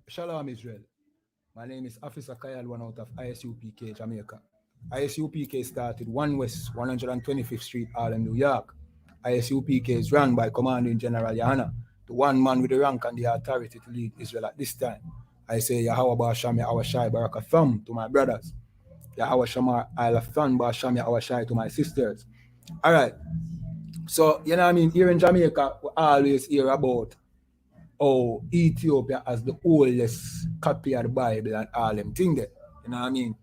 Shalom, Israel. My name is Officer Kayal, one out of ISUPK, Jamaica. ISUPK started 1 West, 125th Street, Harlem, New York. ISUPK is run by Commanding General Yahana, the one man with the rank and the authority to lead Israel at this time. I say Yahweh Ba'asham Yahweh Baraka Thumb to my brothers. Yahweh Shama Thumb Ba'asham Yahweh to my sisters. All right. So, you know what I mean? Here in Jamaica, we always hear about Ethiopia as the oldest copy of the Bible and all them things there. You know what I mean?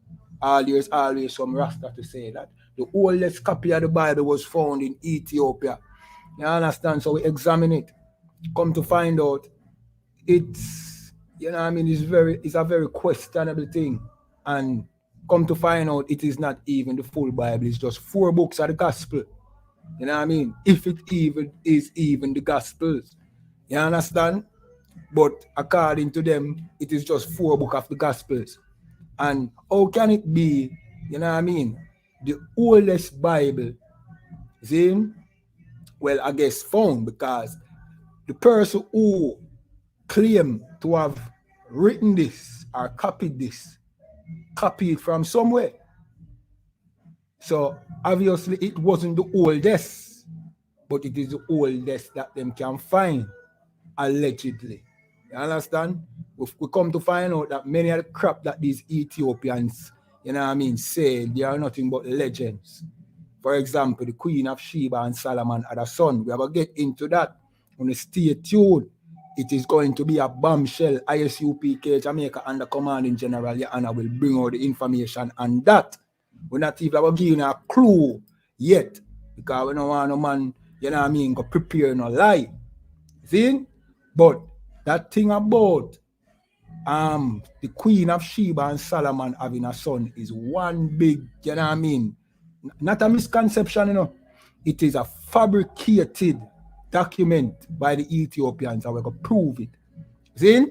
There's always some Rasta to say that the oldest copy of the Bible was found in Ethiopia. You understand? So we examine it. Come to find out, it's, you know what I mean, it's a very questionable thing. And come to find out, it is not even the full Bible. It's just 4 books of the gospel. You know what I mean? If it even is even the gospels. You understand? But according to them, it is just 4 books of the Gospels. And how can it be, you know what I mean, the oldest Bible, see? Well, I guess found, because the person who claimed to have written this or copied it from somewhere. So obviously it wasn't the oldest, but it is the oldest that them can find. Allegedly. You understand? We come to find out that many of the crap that these Ethiopians, you know what I mean, say, they are nothing but legends. For example, the Queen of Sheba and Solomon had a son. We have to get into that. When you stay tuned, it is going to be a bombshell. ISUPK Jamaica and the Commanding General Yana will bring out the information on that. We're not even giving a clue yet, because we don't want no man, you know what I mean, go prepare no lie. See? But that thing about the Queen of Sheba and Solomon having a son is one big, you know what I mean, not a misconception, you know. It is a fabricated document by the Ethiopians, and we're going to prove it. See?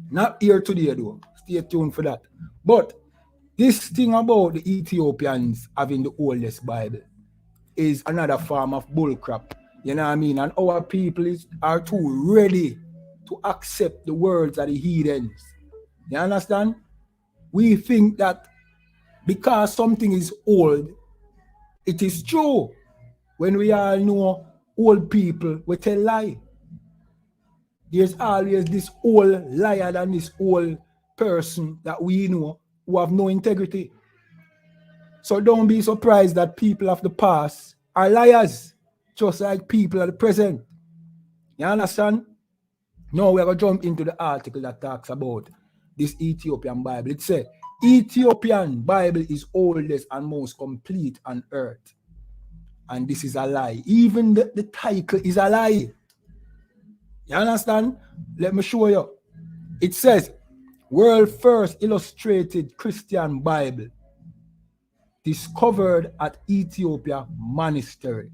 Not here today, though. Stay tuned for that. But this thing about the Ethiopians having the oldest Bible is another form of bullcrap. You know what I mean? And our people are too ready to accept the words of the heathens. You understand? We think that because something is old, it is true. When we all know old people, we tell lie. There's always this old liar than this old person that we know who have no integrity. So don't be surprised that people of the past are liars, just like people at the present. You understand? Now we're going to jump into the article that talks about this Ethiopian Bible. It says, Ethiopian Bible is oldest and most complete on earth. And this is a lie. Even the title is a lie. You understand? Let me show you. It says, World First Illustrated Christian Bible, discovered at Ethiopia Monastery.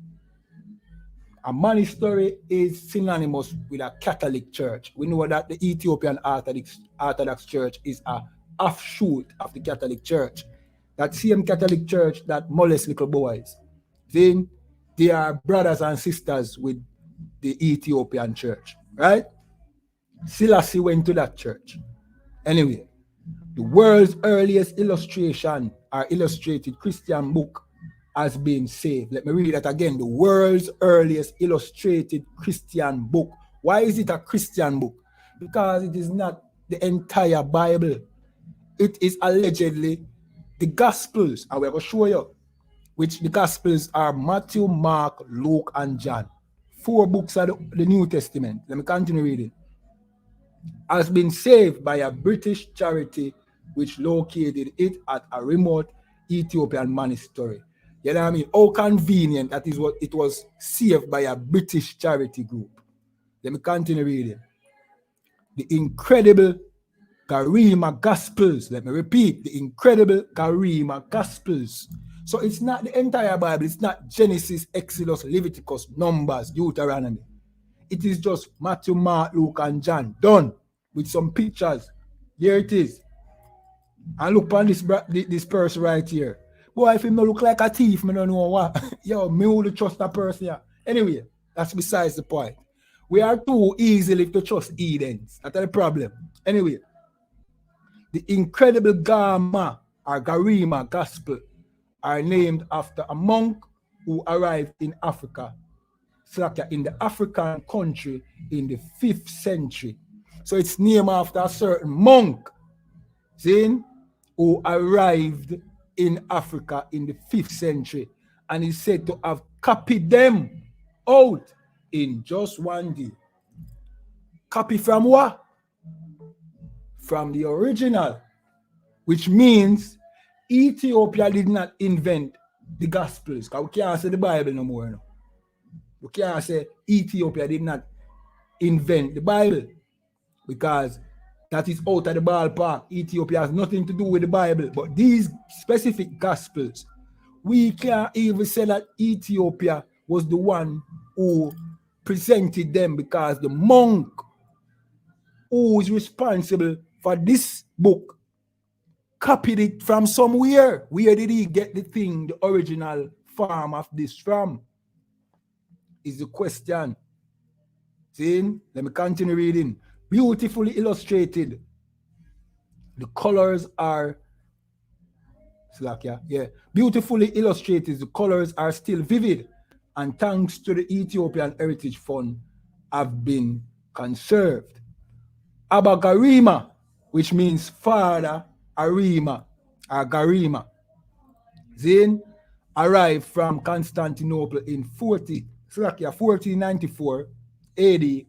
A monastery is synonymous with a Catholic church. We know that the Ethiopian Orthodox Church is a offshoot of the Catholic Church. That same Catholic Church that molests little boys. Then they are brothers and sisters with the Ethiopian church, right? Selassie went to that church. Anyway, the world's earliest illustration or illustrated Christian book has been saved. Let me read that again. The world's earliest illustrated Christian book. Why is it a Christian book? Because it is not the entire Bible. It is allegedly the Gospels. I will show you which the Gospels are: Matthew, Mark, Luke, and John. 4 books of the New Testament. Let me continue reading. Has been saved by a British charity which located it at a remote Ethiopian monastery. You know what I mean? How convenient that is what it was saved by a British charity group. Let me continue reading. The incredible Garima Gospels. Let me repeat. The incredible Garima Gospels. So it's not the entire Bible. It's not Genesis, Exodus, Leviticus, Numbers, Deuteronomy. It is just Matthew, Mark, Luke, and John. Done. With some pictures. Here it is. And look on this person right here. Boy, if he don't look like a thief, I don't know what. Yo, me would trust that person here. Anyway, that's besides the point. We are too easily to trust Edens. That's the problem. Anyway, the incredible Garima or Garima Gospel are named after a monk who arrived in Africa, in the African country in the 5th century. So it's named after a certain monk, see, who arrived in Africa in the 5th century, and is said to have copied them out in just one day. Copy from what? From the original, which means Ethiopia did not invent the Gospels. Because we can't say the Bible no more. No? We can't say Ethiopia did not invent the Bible, because that is out of the ballpark. Ethiopia has nothing to do with the Bible. But these specific Gospels, we can't even say that Ethiopia was the one who presented them, because the monk who is responsible for this book copied it from somewhere. Where did he get the thing, the original form of this from? Is the question. See, let me continue reading. Beautifully illustrated. The colors are beautifully illustrated. The colors are still vivid, and thanks to the Ethiopian Heritage Fund, have been conserved. Abba Garima, which means Father Arima or Garima, then arrived from Constantinople in 1494 AD,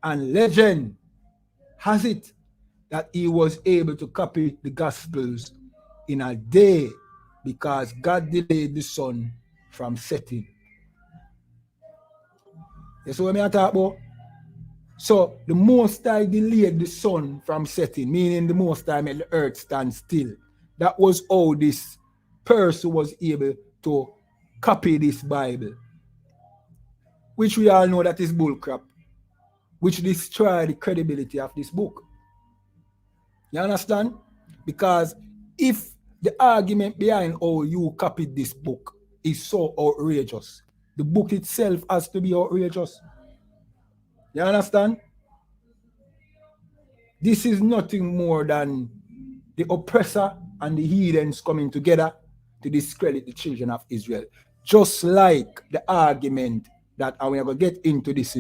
and legend has it that he was able to copy the Gospels in a day because God delayed the sun from setting. You see what I talk about? So the Most High delayed the sun from setting, meaning the Most High made the earth stand still. That was how this person was able to copy this Bible, which we all know that is bullcrap, which destroyed the credibility of this book. You understand? Because if the argument behind how you copied this book is so outrageous, the book itself has to be outrageous. You understand? This is nothing more than the oppressor and the heathens coming together to discredit the children of Israel. Just like the argument that, and we're going to get into this,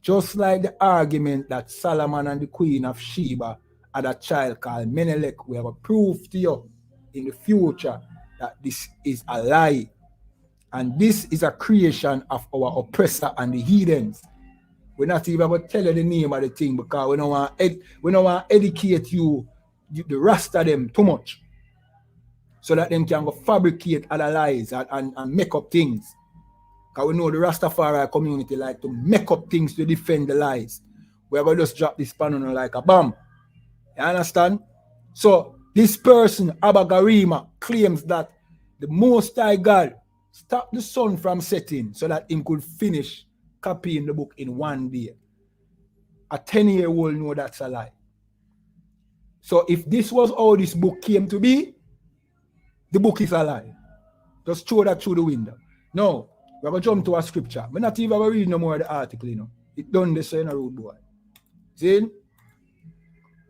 just like the argument that Solomon and the Queen of Sheba had a child called Menelik. We have a proof to you in the future that this is a lie. And this is a creation of our oppressor and the heathens. We're not even going to tell you the name of the thing because we don't want to educate you, the rest of them, too much. So that them can go fabricate other lies and make up things. Because we know the Rastafari community like to make up things to defend the lies. We're going to just drop this pan on like a bomb. You understand? So this person, Abba Garima, claims that the Most High God stopped the sun from setting so that he could finish copying the book in one day. A 10-year-old know that's a lie. So if this was how this book came to be, the book is a lie. Just throw that through the window. No, we're going to jump to a scripture. We're not even going to read no more of the article, It done this in a road boy. See?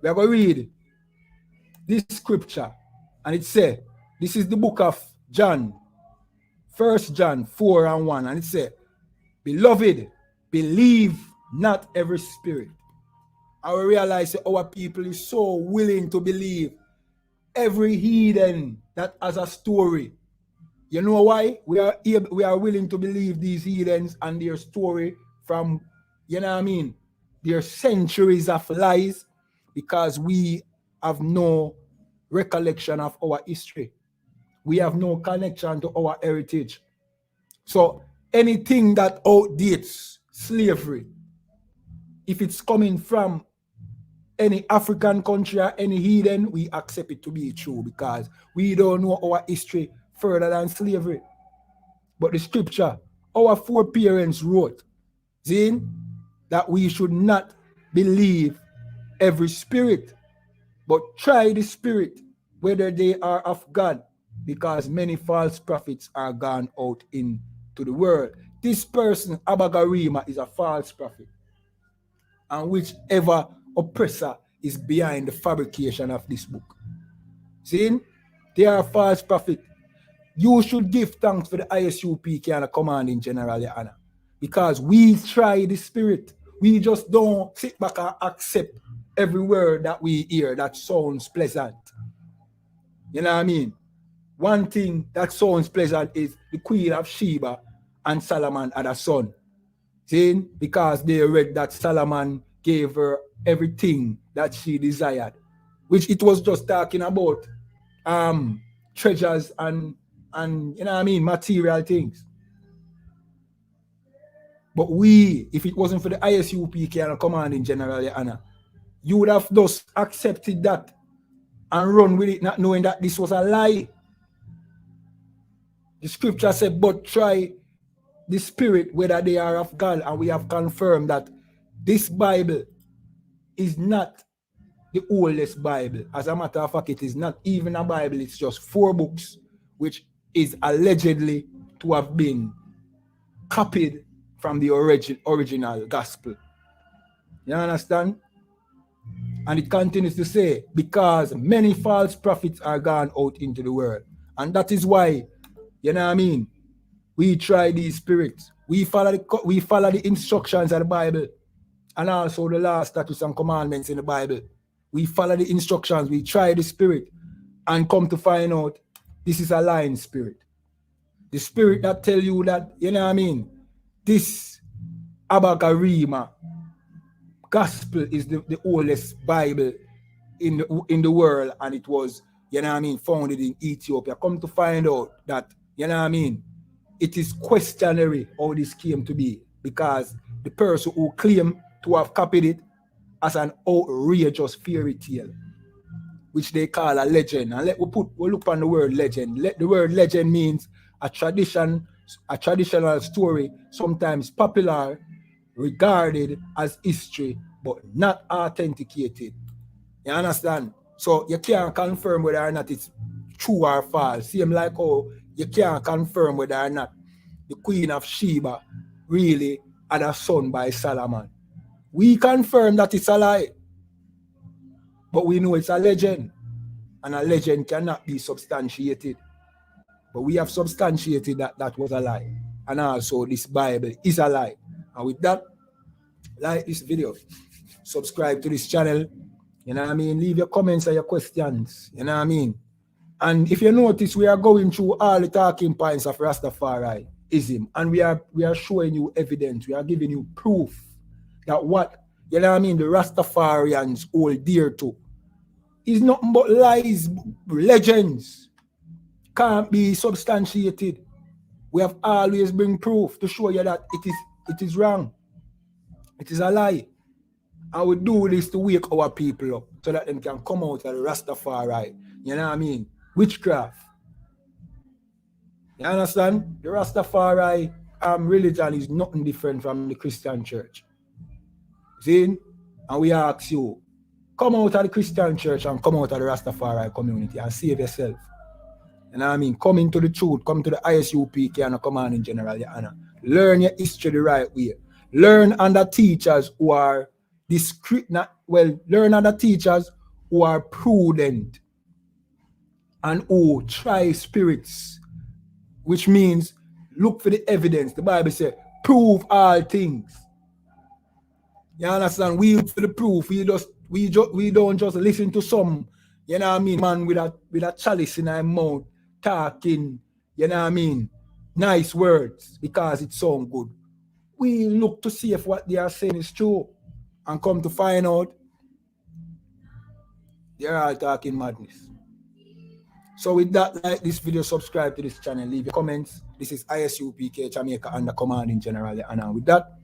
We're going to read this scripture. And it says, this is the book of John, 1 John 4:1. And it says, Beloved, believe not every spirit. I realize that our people is so willing to believe every heathen that has a story. You know why? We are willing to believe these heathens and their story from, their centuries of lies, because we have no recollection of our history. We have no connection to our heritage. So anything that outdates slavery, if it's coming from any African country or any heathen, we accept it to be true because we don't know our history further than slavery. But the scripture, our foreparents wrote, that we should not believe every spirit, but try the spirit, whether they are of God, because many false prophets are gone out into the world. This person, Abba Garima, is a false prophet. And whichever oppressor is behind the fabrication of this book. See? They are false prophets. You should give thanks for the ISUPK and the commanding general, Your Honor. Because we try the spirit. We just don't sit back and accept every word that we hear that sounds pleasant. You know what I mean? One thing that sounds pleasant is the Queen of Sheba and Solomon had a son. See? Because they read that Solomon gave her everything that she desired. Which it was just talking about treasures and you know what I mean, material things. But we, if it wasn't for the ISUPK and the commanding general, Your Honor, you would have just accepted that and run with it, not knowing that this was a lie. The scripture said, but try the spirit whether they are of God, and we have confirmed that this Bible is not the oldest Bible. As a matter of fact, it is not even a Bible, it's just 4 books, which is allegedly to have been copied from the original gospel. You understand? And it continues to say, because many false prophets are gone out into the world. And that is why, you know what I mean, we try these spirits. We follow the instructions of the Bible, and also the law, statutes, and commandments in the Bible. We follow the instructions, we try the spirit, and come to find out this is a lying spirit. The spirit that tell you that, you know what I mean, this Abba Garima Gospel is the oldest Bible in the world, and it was, you know what I mean, founded in Ethiopia. Come to find out that, you know what I mean, it is questionary how this came to be, because the person who claimed to have copied it as an outrageous fairy tale, which they call a legend. And we'll look on the word legend. The word legend means a traditional story, sometimes popular, regarded as history, but not authenticated. You understand? So you can't confirm whether or not it's true or false. Same like how you can't confirm whether or not the Queen of Sheba really had a son by Solomon. We confirm that it's a lie, but we know it's a legend, and a legend cannot be substantiated. But we have substantiated that that was a lie, and also this Bible is a lie. And with that, like this video, subscribe to this channel, you know what I mean, leave your comments and your questions, you know what I mean. And if you notice, we are going through all the talking points of Rastafariism, and we are showing you evidence, we are giving you proof that what, you know what I mean, the Rastafarians hold dear to is nothing but lies, legends, can't be substantiated. We have always bring proof to show you that it is wrong. It is a lie. And we do this to wake our people up so that they can come out of the Rastafari. You know what I mean? Witchcraft. You understand? The Rastafari religion is nothing different from the Christian church. See? And we ask you, come out of the Christian church and come out of the Rastafari community and save yourself. You know what I mean? Come into the truth, come to the ISUPK and the commanding general, Your Honor. Learn your history the right way. Learn under teachers who are learn under teachers who are prudent and who try spirits, which means look for the evidence. The Bible says, prove all things. You understand? We look for the proof. We don't just listen to some, you know what I mean, man with a chalice in our mouth talking, you know what I mean, nice words because it sounds good. We look to see if what they are saying is true, and come to find out they're all talking madness. So with that, like this video, subscribe to this channel, leave your comments. This is ISUPK Jamaica under commanding general, and with that,